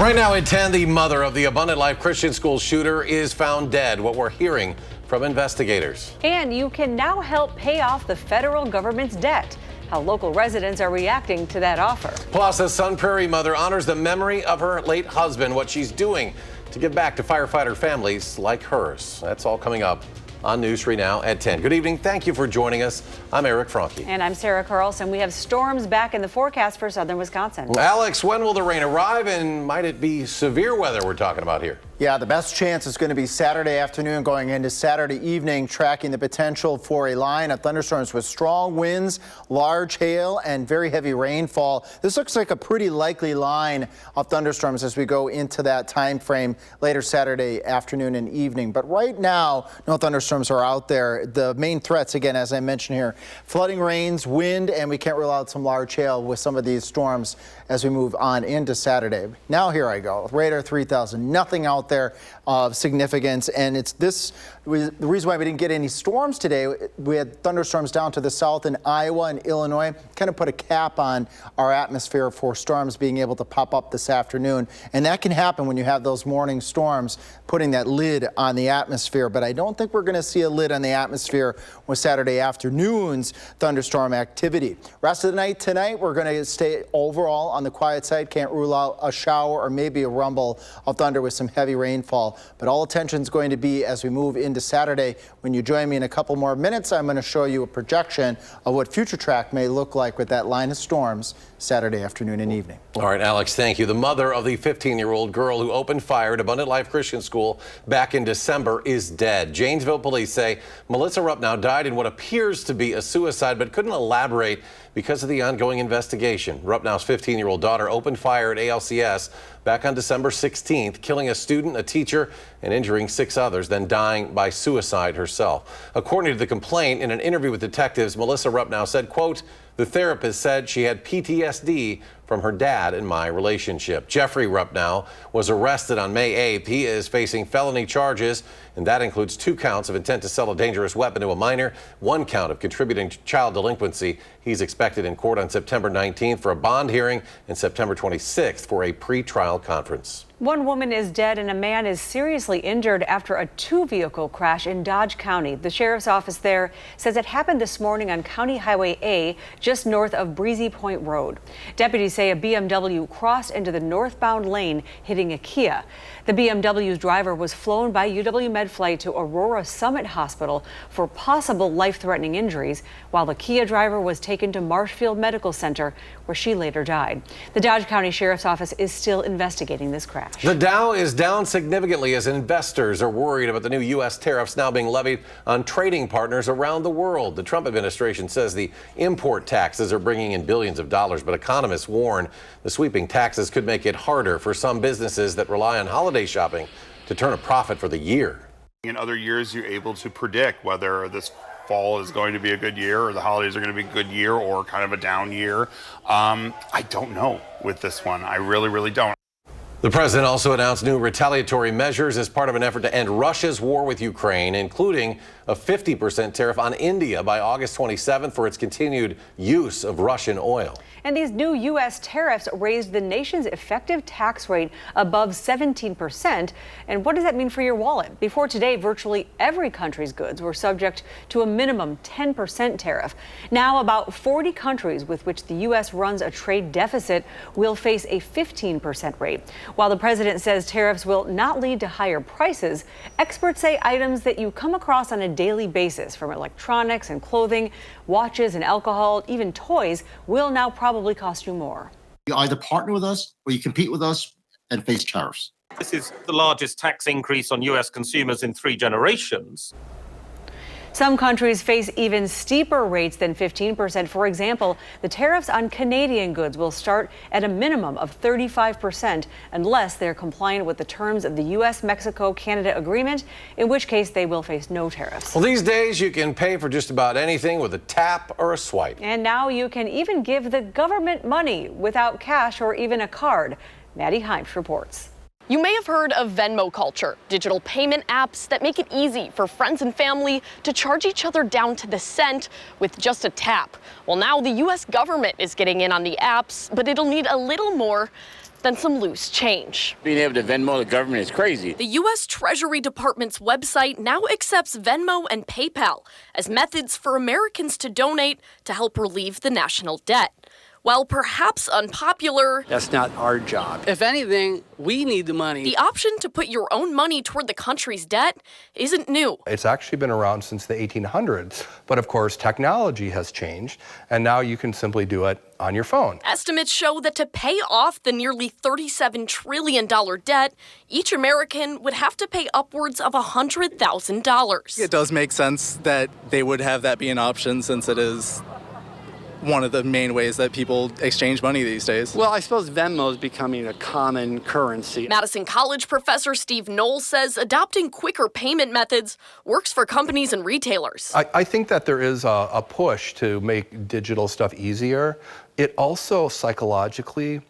Right now at 10, the mother of the Abundant Life Christian School shooter is found dead. What we're hearing from investigators. And you can now help pay off the federal government's debt. How local residents are reacting to that offer. Plus, a Sun Prairie mother honors the memory of her late husband, what she's doing to give back to firefighter families like hers. That's all coming up on News 3 Now at 10. Good evening. Thank you for joining us. I'm Eric Franke. And I'm Sarah Carlson. We have storms back in the forecast for southern Wisconsin. Alex, when will the rain arrive, and might it be severe weather we're talking about here? Yeah, the best chance is going to be Saturday afternoon going into Saturday evening, tracking the potential for a line of thunderstorms with strong winds, large hail, and very heavy rainfall. This looks like a pretty likely line of thunderstorms as we go into that time frame later Saturday afternoon and evening. But right now, no thunderstorms are out there. The main threats, again, as I mentioned here, flooding rains, wind, and we can't rule out some large hail with some of these storms as we move on into Saturday. Now here I go. Radar 3000, nothing out there of significance, and it's this the reason why we didn't get any storms today. We had thunderstorms down to the south in Iowa and Illinois, kind of put a cap on our atmosphere for storms being able to pop up this afternoon, and that can happen when you have those morning storms putting that lid on the atmosphere. But I don't think we're going to see a lid on the atmosphere with Saturday afternoon's thunderstorm activity. Rest of the night tonight, we're going to stay overall on the quiet side. Can't rule out a shower or maybe a rumble of thunder with some heavy rainfall. But all attention is going to be as we move into Saturday. When you join me in a couple more minutes, I'm going to show you a projection of what future track may look like with that line of storms Saturday afternoon and evening. All right, Alex, thank you. The mother of the 15-year-old girl who opened fire at Abundant Life Christian School back in December is dead. Janesville police say Melissa Rupnow died in what appears to be a suicide, but couldn't elaborate because of the ongoing investigation. Rupnow's 15-year-old daughter opened fire at ALCS back on December 16th, killing a student, a teacher, and injuring 6 others, then dying by suicide herself. According to the complaint, in an interview with detectives, Melissa Rupnow said, quote, "The therapist said she had PTSD from her dad and my relationship." Jeffrey Rupnow was arrested on May 8th. He is facing felony charges, and that includes 2 counts of intent to sell a dangerous weapon to a minor, 1 count of contributing to child delinquency. He's expected in court on September 19th for a bond hearing and September 26th for a pre-trial conference. 1 woman is dead and a man is seriously injured after a 2-vehicle crash in Dodge County. The sheriff's office there says it happened this morning on County Highway A, just north of Breezy Point Road. Deputies say a BMW crossed into the northbound lane, hitting a Kia. The BMW's driver was flown by UW Med flight to Aurora Summit Hospital for possible life-threatening injuries, while the Kia driver was taken to Marshfield Medical Center, where she later died. The Dodge County Sheriff's Office is still investigating this crash. The Dow is down significantly as investors are worried about the new U.S. tariffs now being levied on trading partners around the world. The Trump administration says the import taxes are bringing in billions of dollars, but economists warn the sweeping taxes could make it harder for some businesses that rely on holiday shopping to turn a profit for the year. In other years, you're able to predict whether this fall is going to be a good year or the holidays are going to be a good year or kind of a down year. I don't know with this one. I really don't. The president also announced new retaliatory measures as part of an effort to end Russia's war with Ukraine, including a 50% tariff on India by August 27th for its continued use of Russian oil. And these new U.S. tariffs raised the nation's effective tax rate above 17%. And what does that mean for your wallet? Before today, virtually every country's goods were subject to a minimum 10% tariff. Now, about 40 countries with which the U.S. runs a trade deficit will face a 15% rate. While the president says tariffs will not lead to higher prices, experts say items that you come across on a daily basis, from electronics and clothing, watches and alcohol, even toys, will now probably cost you more. You either partner with us or you compete with us and face tariffs. This is the largest tax increase on U.S. consumers in 3 generations. Some countries face even steeper rates than 15%. For example, the tariffs on Canadian goods will start at a minimum of 35% unless they're compliant with the terms of the U.S.-Mexico-Canada agreement, in which case they will face no tariffs. Well, these days you can pay for just about anything with a tap or a swipe. And now you can even give the government money without cash or even a card. Maddie Himes reports. You may have heard of Venmo culture, digital payment apps that make it easy for friends and family to charge each other down to the cent with just a tap. Well, now the U.S. government is getting in on the apps, but it'll need a little more than some loose change. Being able to Venmo the government is crazy. The U.S. Treasury Department's website now accepts Venmo and PayPal as methods for Americans to donate to help relieve the national debt. While perhaps unpopular, that's not our job. If anything, we need the money. The option to put your own money toward the country's debt isn't new. It's actually been around since the 1800s. But of course, technology has changed, and now you can simply do it on your phone. Estimates show that to pay off the nearly $37 trillion debt, each American would have to pay upwards of $100,000. It does make sense that they would have that be an option, since it is one of the main ways that people exchange money these days. Well, I suppose Venmo is becoming a common currency. Madison College professor Steve Knoll says adopting quicker payment methods works for companies and retailers. I think that there is a push to make digital stuff easier. It also psychologically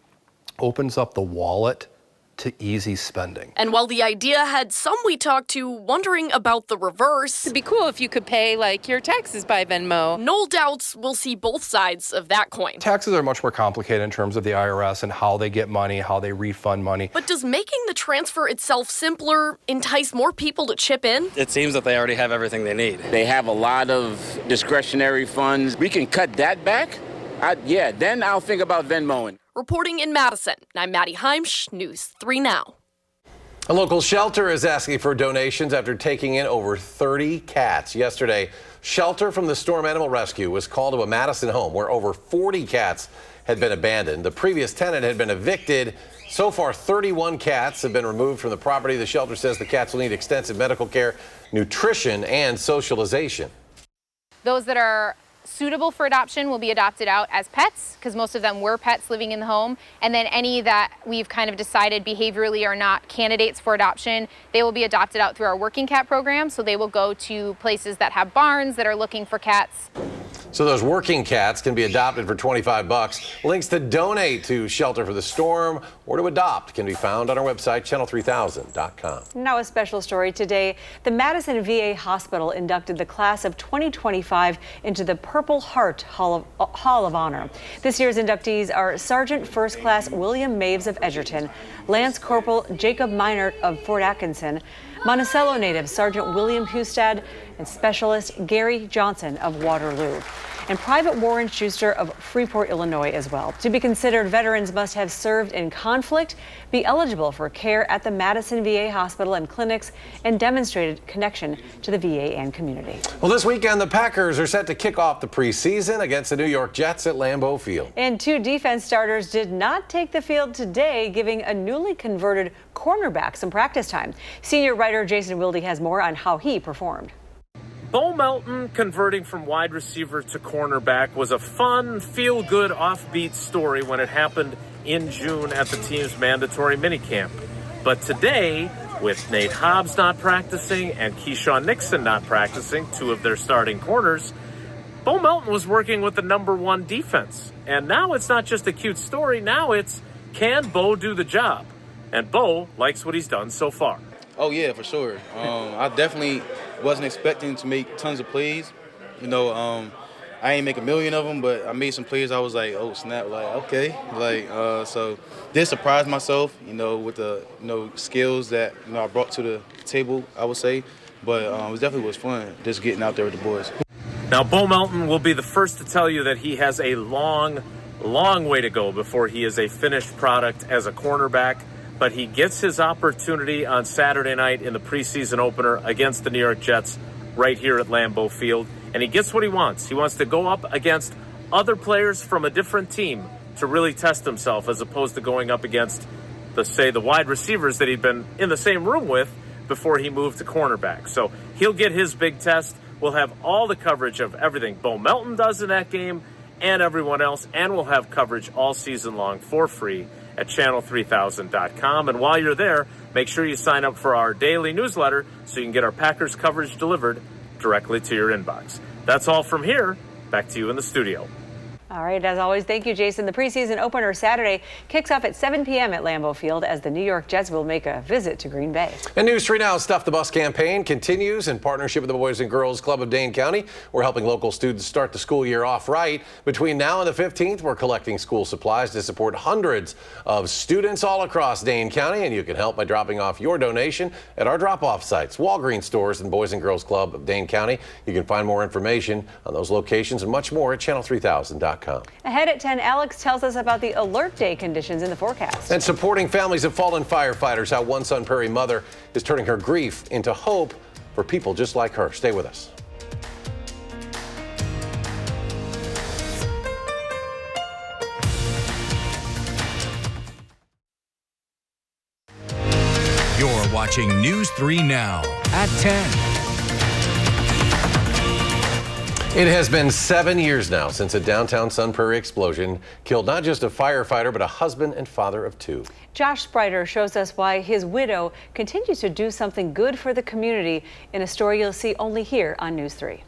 opens up the wallet to easy spending. And while the idea had some we talked to wondering about the reverse, it'd be cool if you could pay like your taxes by Venmo. Knoll doubts we'll see both sides of that coin. Taxes are much more complicated in terms of the IRS and how they get money, how they refund money. But does making the transfer itself simpler entice more people to chip in? It seems that they already have everything they need. They have a lot of discretionary funds. We can cut that back. Then I'll think about Venmoing. Reporting in Madison, I'm Maddie Heimsch, News 3 Now. A local shelter is asking for donations after taking in over 30 cats. Yesterday, Shelter from the Storm Animal Rescue was called to a Madison home where over 40 cats had been abandoned. The previous tenant had been evicted. So far, 31 cats have been removed from the property. The shelter says the cats will need extensive medical care, nutrition, and socialization. Those that are suitable for adoption will be adopted out as pets, because most of them were pets living in the home. And then any that we've kind of decided behaviorally are not candidates for adoption, they will be adopted out through our working cat program. So they will go to places that have barns that are looking for cats. So those working cats can be adopted for $25. Links to donate to Shelter for the Storm or to adopt can be found on our website, channel3000.com. Now a special story today. The Madison VA Hospital inducted the class of 2025 into the Purple Heart Hall of Honor. This year's inductees are Sergeant First Class William Maves of Edgerton, Lance Corporal Jacob Minert of Fort Atkinson, Monticello native Sergeant William Hustad, and Specialist Gary Johnson of Waterloo, and Private Warren Schuster of Freeport, Illinois as well. To be considered, veterans must have served in conflict, be eligible for care at the Madison VA Hospital and clinics, and demonstrated connection to the VA and community. Well, this weekend, the Packers are set to kick off the preseason against the New York Jets at Lambeau Field. And two defense starters did not take the field today, giving a newly converted cornerback some practice time. Senior writer Jason Wilde has more on how he performed. Bo Melton converting from wide receiver to cornerback was a fun, feel-good, offbeat story when it happened in June at the team's mandatory minicamp. But today, with Nate Hobbs not practicing and Keyshawn Nixon not practicing, two of their starting corners, Bo Melton was working with the #1 defense. And now it's not just a cute story, now it's, can Bo do the job? And Bo likes what he's done so far. Oh, yeah, for sure. I definitely wasn't expecting to make tons of plays. You know, I ain't make a million of them, but I made some plays. I was like, oh, snap, like, okay. Like, so did surprise myself, you know, with the, skills that, I brought to the table, I would say. But it definitely was fun just getting out there with the boys. Now, Bo Melton will be the first to tell you that he has a long way to go before he is a finished product as a cornerback. But he gets his opportunity on Saturday night in the preseason opener against the New York Jets right here at Lambeau Field. And he gets what he wants. He wants to go up against other players from a different team to really test himself, as opposed to going up against, the wide receivers that he'd been in the same room with before he moved to cornerback. So he'll get his big test. We'll have all the coverage of everything Bo Melton does in that game and everyone else. And we'll have coverage all season long for free at channel3000.com. And while you're there, make sure you sign up for our daily newsletter so you can get our Packers coverage delivered directly to your inbox. That's all from here. Back to you in the studio. All right, as always, thank you, Jason. The preseason opener Saturday kicks off at 7 p.m. at Lambeau Field as the New York Jets will make a visit to Green Bay. And News 3 Now Stuff the Bus campaign continues in partnership with the Boys and Girls Club of Dane County. We're helping local students start the school year off right. Between now and the 15th, we're collecting school supplies to support hundreds of students all across Dane County, and you can help by dropping off your donation at our drop-off sites, Walgreens stores, and Boys and Girls Club of Dane County. You can find more information on those locations and much more at channel3000.com. Ahead at 10, Alex tells us about the alert day conditions in the forecast. And supporting families of fallen firefighters, how one Sun Prairie mother is turning her grief into hope for people just like her. Stay with us. You're watching News 3 Now at 10. It has been 7 years now since a downtown Sun Prairie explosion killed not just a firefighter, but a husband and father of two. Josh Spreiter shows us why his widow continues to do something good for the community in a story you'll see only here on News 3.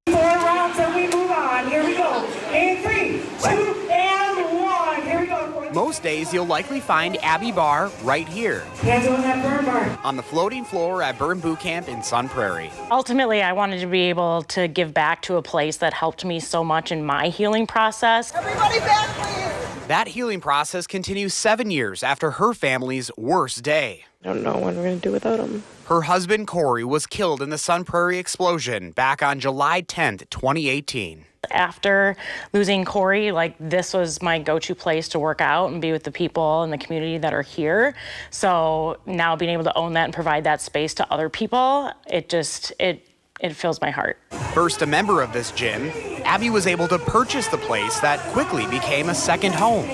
4 rounds and we move on. Here we go. In 3, 2, and 1. Here we go. Most days you'll likely find Abby Barr right here Hands on that burn bar. on the floating floor at Burn Boot Camp in Sun Prairie. Ultimately, I wanted to be able to give back to a place that helped me so much in my healing process. Everybody back, please. That healing process continues 7 years after her family's worst day. I don't know what we're going to do without him. Her husband, Corey, was killed in the Sun Prairie explosion back on July 10th, 2018. After losing Corey, this was my go-to place to work out and be with the people in the community that are here. So now being able to own that and provide that space to other people, it fills my heart. First a member of this gym, Abby was able to purchase the place that quickly became a second home.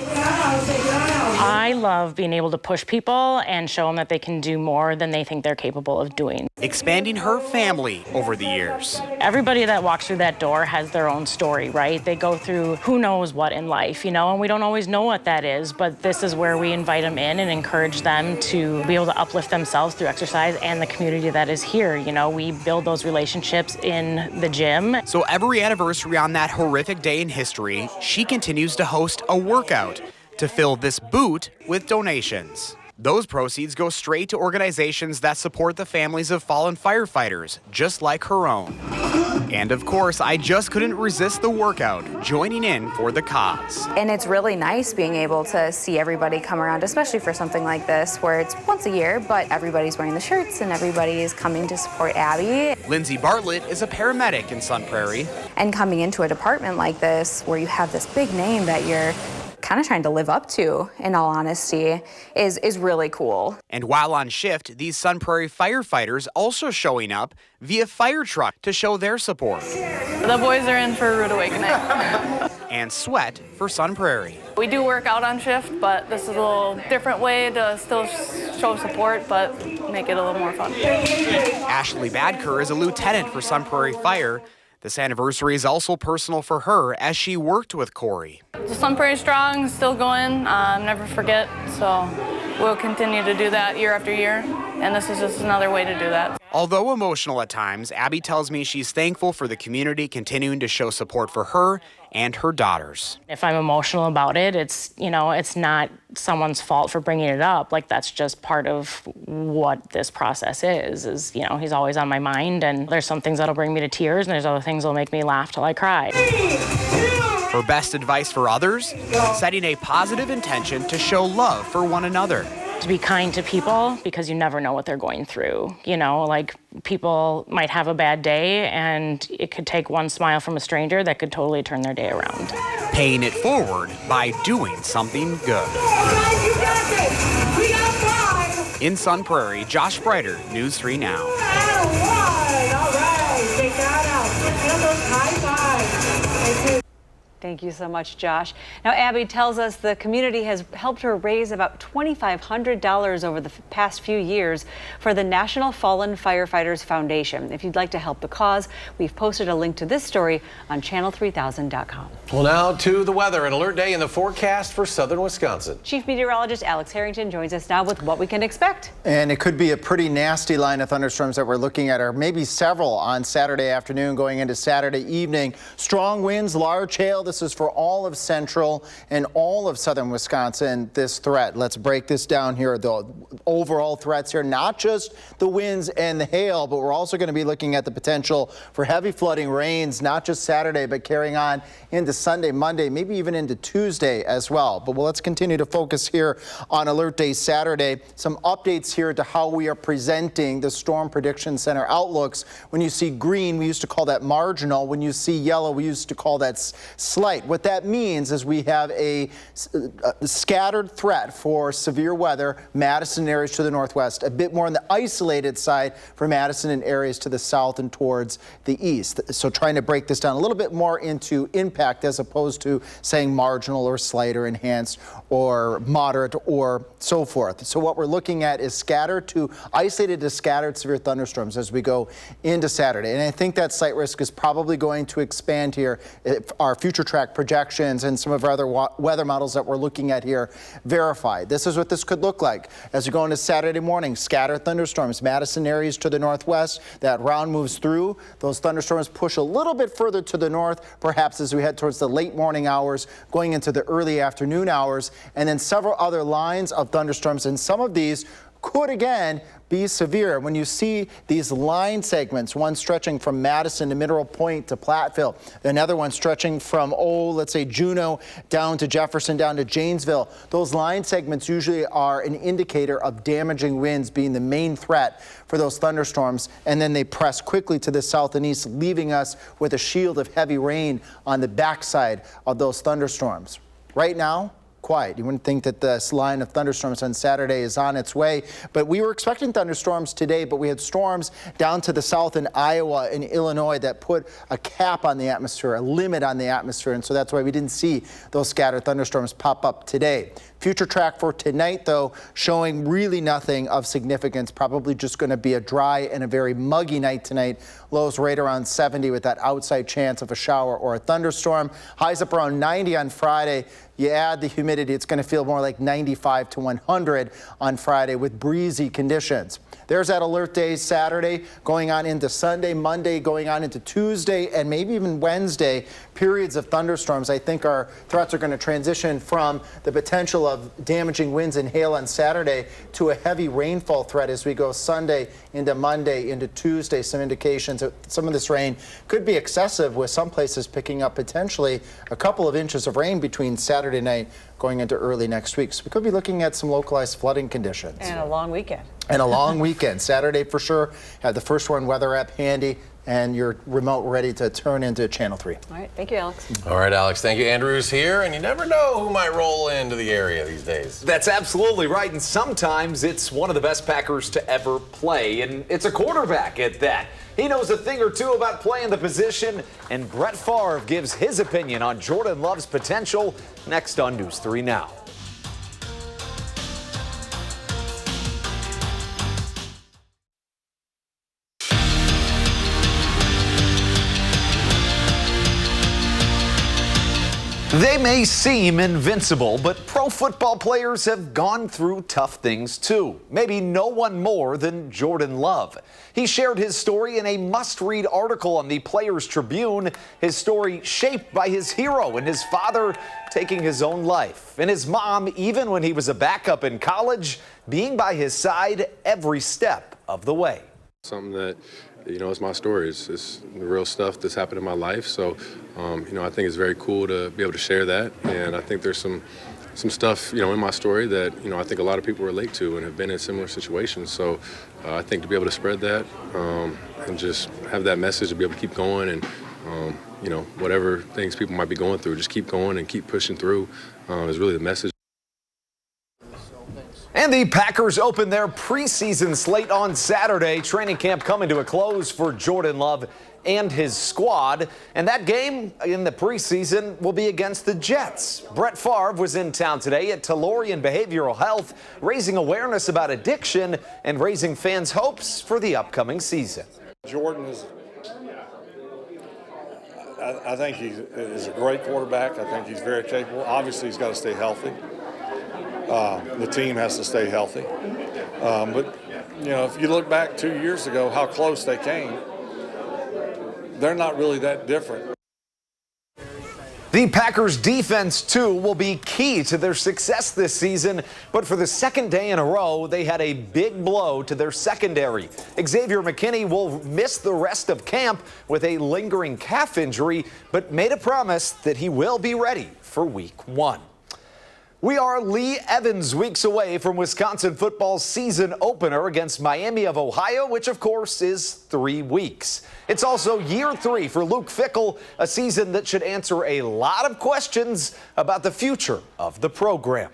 I love being able to push people and show them that they can do more than they think they're capable of doing. Expanding her family over the years. Everybody that walks through that door has their own story, right? They go through who knows what in life, and we don't always know what that is, but this is where we invite them in and encourage them to be able to uplift themselves through exercise and the community that is here. We build those relationships in the gym. So every anniversary on that horrific day in history, she continues to host a workout to fill this boot with donations. Those proceeds go straight to organizations that support the families of fallen firefighters, just like her own. And of course, I just couldn't resist the workout, joining in for the cause. And it's really nice being able to see everybody come around, especially for something like this, where it's once a year, but everybody's wearing the shirts and everybody is coming to support Abby. Lindsay Bartlett is a paramedic in Sun Prairie. And coming into a department like this, where you have this big name that you're kind of trying to live up to, in all honesty, is really cool. And while on shift, these Sun Prairie firefighters also showing up via fire truck to show their support. The boys are in for a rude awakening. And sweat for Sun Prairie. We do work out on shift, but this is a little different way to still show support, but make it a little more fun. Ashley Badker is a lieutenant for Sun Prairie Fire. This anniversary is also personal for her as she worked with Corey. So Sun Prairie Strong, still going, never forget, so we'll continue to do that year after year, and this is just another way to do that. Although emotional at times, Abby tells me she's thankful for the community continuing to show support for her and her daughters. If I'm emotional about it, it's not someone's fault for bringing it up. That's just part of what this process is he's always on my mind, and there's some things that'll bring me to tears, and there's other things that'll make me laugh till I cry. For best advice for others, setting a positive intention to show love for one another. To be kind to people, because you never know what they're going through. People might have a bad day, and it could take one smile from a stranger that could totally turn their day around. Paying it forward by doing something good. In Sun Prairie, Josh Spreiter, News 3 Now. All right, take that out. And those high fives. Thank you so much, Josh. Now, Abby tells us the community has helped her raise about $2,500 over the past few years for the National Fallen Firefighters Foundation. If you'd like to help the cause, we've posted a link to this story on channel3000.com. Well, now to the weather. An alert day in the forecast for southern Wisconsin. Chief Meteorologist Alex Harrington joins us now with what we can expect. And it could be a pretty nasty line of thunderstorms that we're looking at, or maybe several on Saturday afternoon going into Saturday evening. Strong winds, large hail. This is for all of central and all of southern Wisconsin, this threat. Let's break this down here. The overall threats here, not just the winds and the hail, but we're also going to be looking at the potential for heavy flooding rains, not just Saturday, but carrying on into Sunday, Monday, maybe even into Tuesday as well. But let's continue to focus here on Alert Day Saturday. Some updates here to how we are presenting the Storm Prediction Center outlooks. When you see green, we used to call that marginal. When you see yellow, we used to call that slight. What that means is we have a scattered threat for severe weather, Madison areas to the northwest, a bit more on the isolated side for Madison and areas to the south and towards the east. So trying to break this down a little bit more into impact as opposed to saying marginal or slight or enhanced or moderate or so forth. So what we're looking at is scattered to isolated to scattered severe thunderstorms as we go into Saturday. And I think that slight risk is probably going to expand here if our future track projections and some of our other weather models that we're looking at here verify. This is what this could look like as we go into Saturday morning. Scattered thunderstorms, Madison areas to the northwest. That round moves through. Those thunderstorms push a little bit further to the north, perhaps as we head towards the late morning hours, going into the early afternoon hours, and then several other lines of thunderstorms, and some of these could again be severe. When you see these line segments, one stretching from Madison to Mineral Point to Platteville, another one stretching from, let's say Juneau down to Jefferson, down to Janesville, those line segments usually are an indicator of damaging winds being the main threat for those thunderstorms, and then they press quickly to the south and east, leaving us with a shield of heavy rain on the backside of those thunderstorms. Right now, quiet. You wouldn't think that this line of thunderstorms on Saturday is on its way, but we were expecting thunderstorms today, but we had storms down to the south in Iowa and Illinois that put a cap on the atmosphere, a limit on the atmosphere, and so that's why we didn't see those scattered thunderstorms pop up today. Future track for tonight, though, showing really nothing of significance. Probably just going to be a dry and a very muggy night tonight. Lows right around 70 with that outside chance of a shower or a thunderstorm. Highs up around 90 on Friday. You add the humidity, it's going to feel more like 95 to 100 on Friday with breezy conditions. There's that alert day Saturday going on into Sunday, Monday going on into Tuesday, and maybe even Wednesday. Periods of thunderstorms. I think our threats are going to transition from the potential of damaging winds and hail on Saturday to a heavy rainfall threat as we go Sunday into Monday into Tuesday. Some indications that some of this rain could be excessive, with some places picking up potentially a couple of inches of rain between Saturday night going into early next week. So we could be looking at some localized flooding conditions. And a long weekend. And a long weekend. Saturday for sure. Have the First One weather app handy and your remote ready to turn into Channel 3. All right. Thank you, Alex. All right, Alex. Thank you. Andrew's here, and you never know who might roll into the area these days. That's absolutely right. And sometimes it's one of the best Packers to ever play. And it's a quarterback at that. He knows a thing or two about playing the position. And Brett Favre gives his opinion on Jordan Love's potential next on News 3 Now. They may seem invincible, but pro football players have gone through tough things too. Maybe no one more than Jordan Love. He shared his story in a must-read article on the Players Tribune. His story shaped by his hero and his father taking his own life, and his mom, even when he was a backup in college, being by his side every step of the way. Something that, it's my story. It's the real stuff that's happened in my life. So, I think it's very cool to be able to share that. And I think there's some stuff, in my story that, I think a lot of people relate to and have been in similar situations. So I think to be able to spread that and just have that message to be able to keep going and, whatever things people might be going through, just keep going and keep pushing through is really the message. And the Packers open their preseason slate on Saturday. Training camp coming to a close for Jordan Love and his squad. And that game in the preseason will be against the Jets. Brett Favre was in town today at Tellurian Behavioral Health, raising awareness about addiction and raising fans' hopes for the upcoming season. Jordan is, I think he is a great quarterback. I think he's very capable. Obviously, he's got to stay healthy. The team has to stay healthy. But, if you look back 2 years ago, how close they came, they're not really that different. The Packers defense, too, will be key to their success this season. But for the second day in a row, they had a big blow to their secondary. Xavier McKinney will miss the rest of camp with a lingering calf injury, but made a promise that he will be ready for Week 1. We are Lee Evans weeks away from Wisconsin football's season opener against Miami of Ohio, which of course is 3 weeks. It's also year 3 for Luke Fickell, a season that should answer a lot of questions about the future of the program.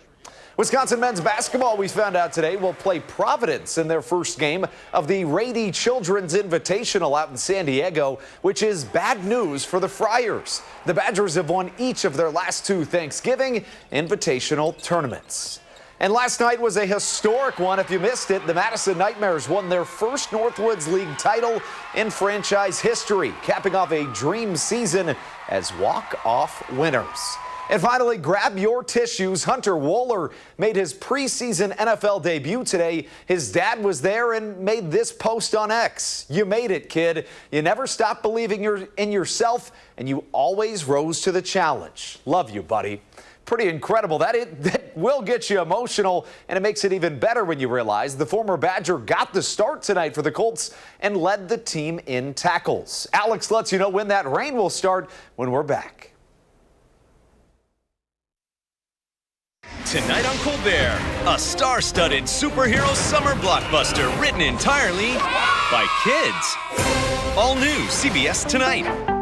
Wisconsin men's basketball, we found out today, will play Providence in their first game of the Rady Children's Invitational out in San Diego, which is bad news for the Friars. The Badgers have won each of their last 2 Thanksgiving Invitational tournaments. And last night was a historic one. If you missed it, the Madison Nightmares won their first Northwoods League title in franchise history, capping off a dream season as walk-off winners. And finally, grab your tissues. Hunter Wohler made his preseason NFL debut today. His dad was there and made this post on X. You made it, kid. You never stopped believing in yourself, and you always rose to the challenge. Love you, buddy. Pretty incredible. That will get you emotional, and it makes it even better when you realize the former Badger got the start tonight for the Colts and led the team in tackles. Alex lets you know when that rain will start when we're back. Tonight on Colbert, a star-studded superhero summer blockbuster written entirely by kids. All new CBS Tonight.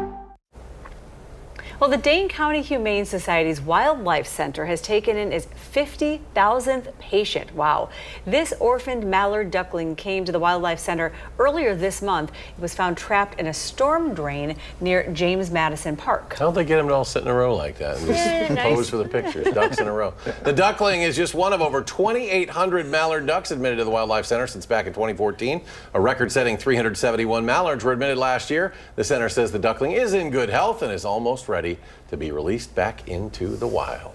Well, the Dane County Humane Society's Wildlife Center has taken in its 50,000th patient. Wow. This orphaned mallard duckling came to the Wildlife Center earlier this month. It was found trapped in a storm drain near James Madison Park. How'd they get them to all sit in a row like that and just nice. pose for the pictures? Ducks in a row. The duckling is just one of over 2,800 mallard ducks admitted to the Wildlife Center since back in 2014. A record-setting 371 mallards were admitted last year. The center says the duckling is in good health and is almost ready to be released back into the wild.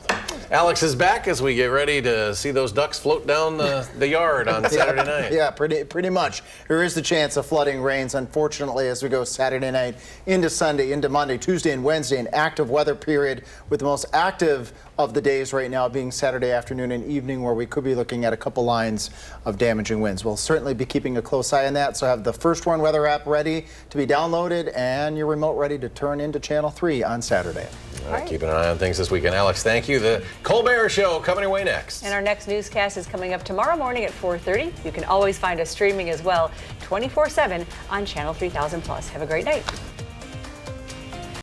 Alex is back as we get ready to see those ducks float down the yard on Saturday night. Yeah, pretty much. There is the chance of flooding rains, unfortunately, as we go Saturday night into Sunday, into Monday, Tuesday, and Wednesday, an active weather period with the most active of the days right now being Saturday afternoon and evening, where we could be looking at a couple lines of damaging winds. We'll certainly be keeping a close eye on that, so have the First One weather app ready to be downloaded and your remote ready to turn into Channel 3 on Saturday. All right, keeping an eye on things this weekend. Alex, thank you. The Colbert Show coming your way next. And our next newscast is coming up tomorrow morning at 4:30. You can always find us streaming as well 24/7 on Channel 3000+. Have a great night.